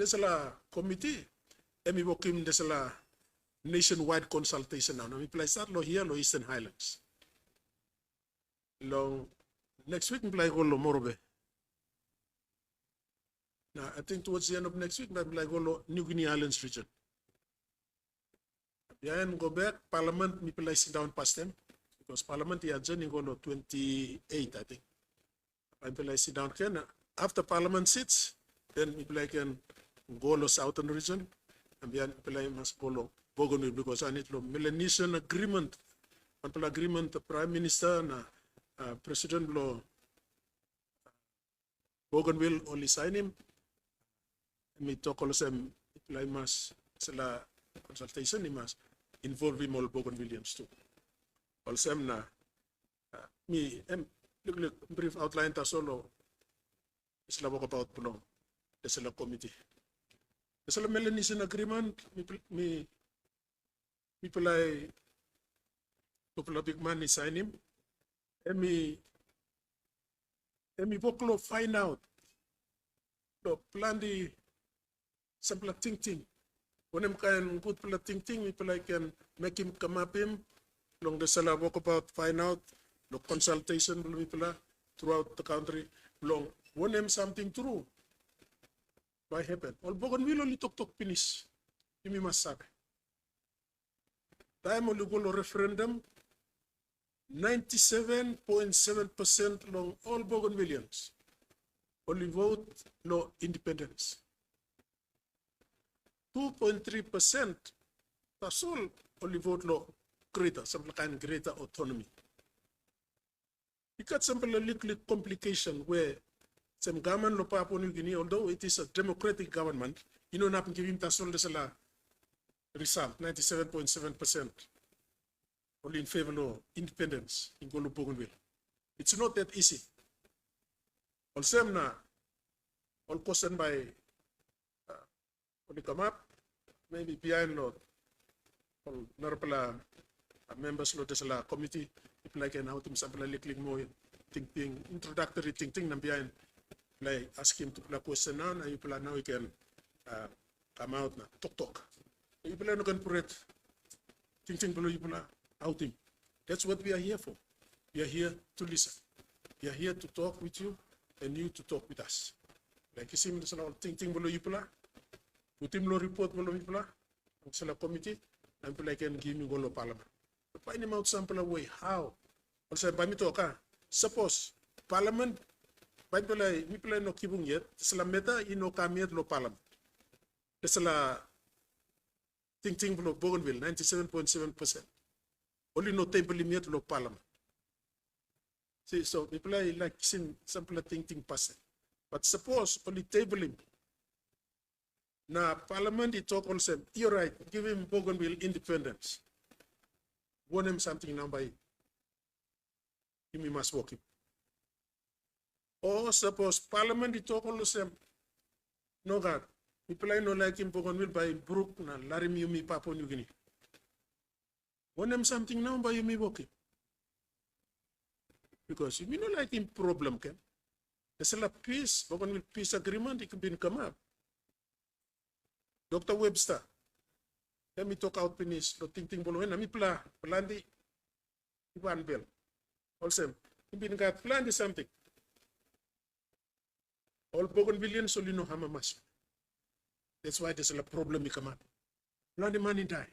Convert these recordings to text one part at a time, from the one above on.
there's a committee, emi bokim there's a nationwide consultation now. We play start lo here lo Eastern Highlands. Long next week we play go lo Morobe. Now I think towards the end of next week we play go lo New Guinea Islands region. Then go back Parliament we play sit down past them because Parliament here journey go lo 28 I think. I play sit down again. After Parliament sits, then we play can go lo Southern region and then play must go lo Bougainville because I need lo Melanesian Agreement. One agreement the Prime Minister and President lo Bougainville only sign him. Me talk all some play mas sila consultation he must involve him all Bougainvilleans too. Also na me look brief outline ta solo isla boko about puno desala committee. Desala Melanesian Agreement me play popular big man is sign him. Emi boklo find out the plan the simple thinking. When him can good plan thinking, we can make him come up him. Long the sala walk about find out the consultation will be throughout the country. Long when him something true. Why happen? All Bougainville only talk finish. You must sabe. Time only go referendum. 97.7% long all Bougainvilleans only vote no independence. 2.3% that's all only vote no greater, some kind of greater autonomy. You got some little complication where some government of Papua New Guinea, although it is a democratic government, you know not giving that's all this result, 97.7%. Only in favor of independence in Golo Bougainville. It's not that easy. Also, all question by only come up, maybe behind lot, all normal members of the committee, if like an out sample like more thinking, introductory thinking, and behind like ask him to play question now, and you plan now you can come out now, talk. You plan no can put thinking below you plan. Outing. That's what we are here for. We are here to listen. We are here to talk with you and you to talk with us. Like you see, there's a lot of thinking below you, put him no report below you, it's a committee, and people can give me go to Parliament. But find him out sample away. How? Also, by me talk, suppose Parliament, by the we play no kibung yet, it's a meta, you know, come yet, no Parliament. It's a thinking below Bougainville, 97.7%. Only no table limit lo Parliament. See, so people are like simple thinking person. But suppose only table him. Now Parliament he talk also, you're right, give him Bougainville independence. Want him something now by him, he must walk him. Or suppose Parliament he talk also, no God, people no like him Bougainville by Brook na Larim Yumi Papua New Guinea. Want them something now by you me working. Because you may not like him problem can. There's a peace, but when peace agreement, it can be come up. Dr. Webster, let me talk out finish, the thinking below, and I plan the Ivan Bell. Also, he been got planned something. All Bougainvilleans only know how much. That's why there's a problem come up. Plan the money die.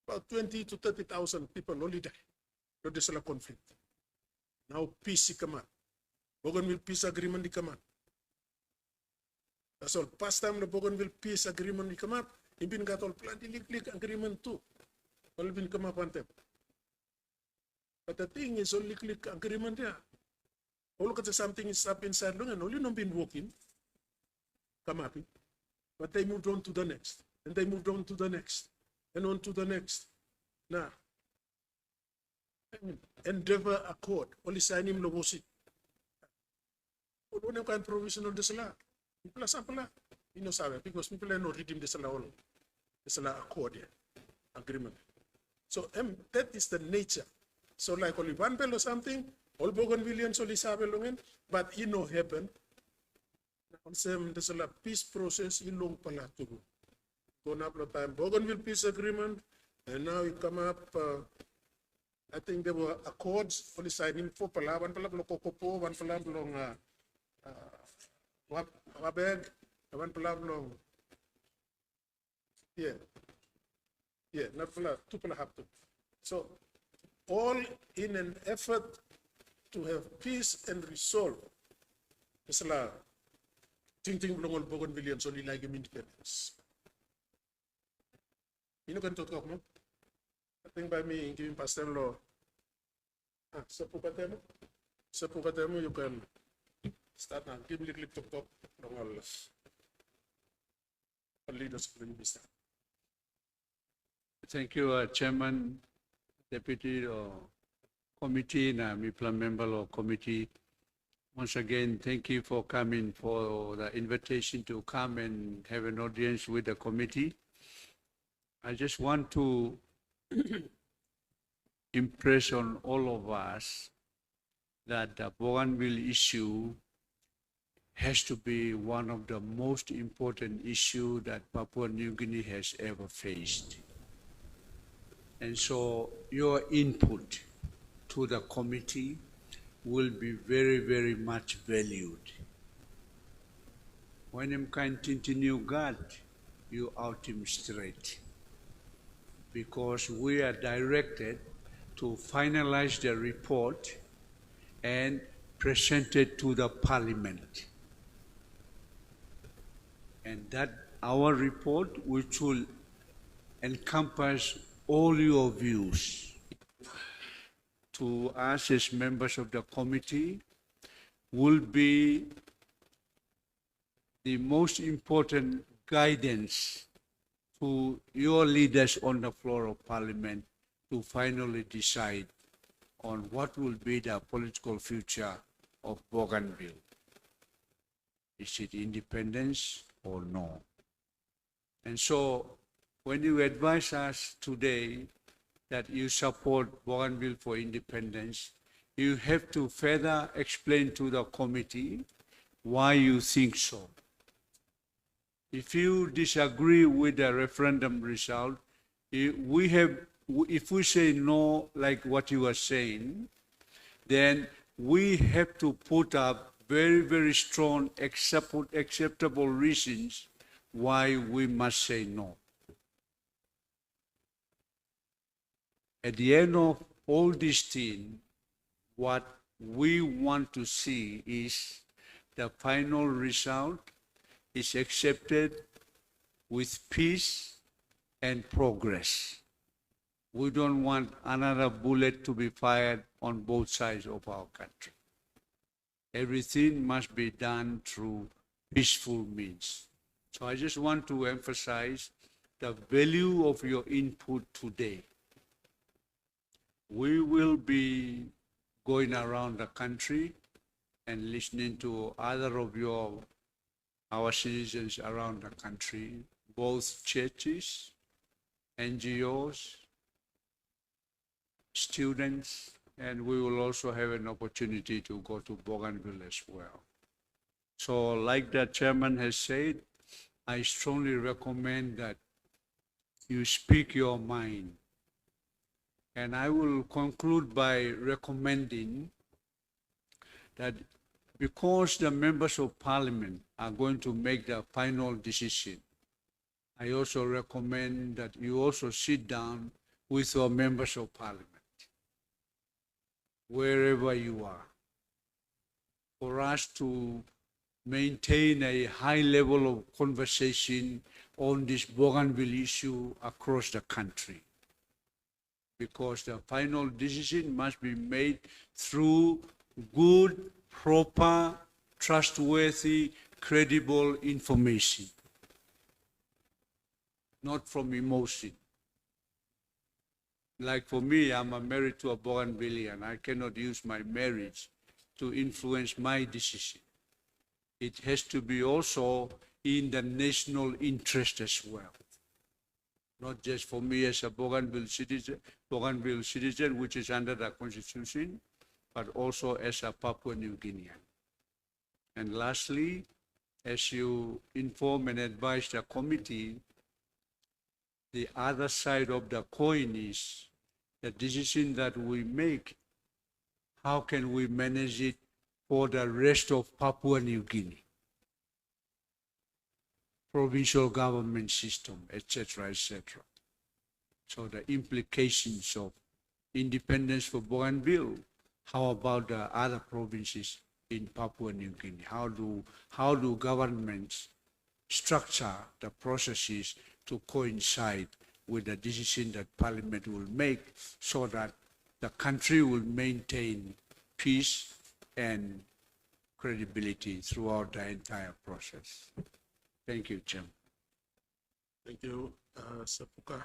About 20 to 30,000 people only die. No, there's a conflict. Now peace come out. Bougainville peace agreement come out. That's all. Past time the Bougainville peace agreement come up. He been got all plenty leak agreement too. All been come up on them. But the thing is only click agreement there. All look at something is up inside long and only not been working. Come up. But they moved on to the next. And they moved on to the next. And on to the next. Now, Endeavor Accord, only sign him Logosi. What kind of provision of the Salah? People are sample, you know, because people are not reading the Salah, the Salah Accord agreement. So that is the nature. So like only one bill or something, all Bougainvilleans only sabe longen, but you know happen. Onsem there's a peace process in long pala to go. Gone up the time Bougainville peace agreement, and now you come up. I think there were accords for the signing for pala one pala kokopo one pala long wabeg one pala long not pala two pala have to. So all in an effort to have peace and resolve. It's la ting belong all Bougainvilleans only like independence. You know can talk no? I think by me giving Pastor Law. Sa Puka Temu, you can start now. Give me a little talk from all leaders of the minister. Thank you, Chairman, Deputy Committee, and I'm member of committee. Once again, thank you for coming for the invitation to come and have an audience with the committee. I just want to impress on all of us that the Bougainville issue has to be one of the most important issues that Papua New Guinea has ever faced. And so your input to the committee will be very, very much valued. When I'm continue God, you out him straight. Because we are directed to finalize the report and present it to the Parliament. And that our report, which will encompass all your views, to us as members of the committee, will be the most important guidance to your leaders on the floor of Parliament to finally decide on what will be the political future of Bougainville. Is it independence or no? And so when you advise us today that you support Bougainville for independence, you have to further explain to the committee why you think so. If you disagree with the referendum result, if we say no, like what you are saying, then we have to put up very, very strong, acceptable reasons why we must say no. At the end of all this thing, what we want to see is the final result is accepted with peace and progress. We don't want another bullet to be fired on both sides of our country. Everything must be done through peaceful means. So I just want to emphasize the value of your input today. We will be going around the country and listening to other of our citizens around the country, both churches, NGOs, students, and we will also have an opportunity to go to Bougainville as well. So like the chairman has said, I strongly recommend that you speak your mind. And I will conclude by recommending that because the members of Parliament are going to make the final decision, I also recommend that you also sit down with your members of Parliament, wherever you are, for us to maintain a high level of conversation on this Bougainville issue across the country. Because the final decision must be made through good, proper, trustworthy, credible information, not from emotion. Like for me, I'm married to a Bougainvillean. I cannot use my marriage to influence my decision. It has to be also in the national interest as well. Not just for me as a Bougainville citizen, which is under the Constitution, but also as a Papua New Guinean. And lastly, as you inform and advise the committee, the other side of the coin is the decision that we make. How can we manage it for the rest of Papua New Guinea? Provincial government system, etc., etc. So the implications of independence for Bougainville, how about the other provinces in Papua New Guinea? How do governments structure the processes to coincide with the decision that Parliament will make so that the country will maintain peace and credibility throughout the entire process? Thank you, Chairman. Thank you, Sir Puka.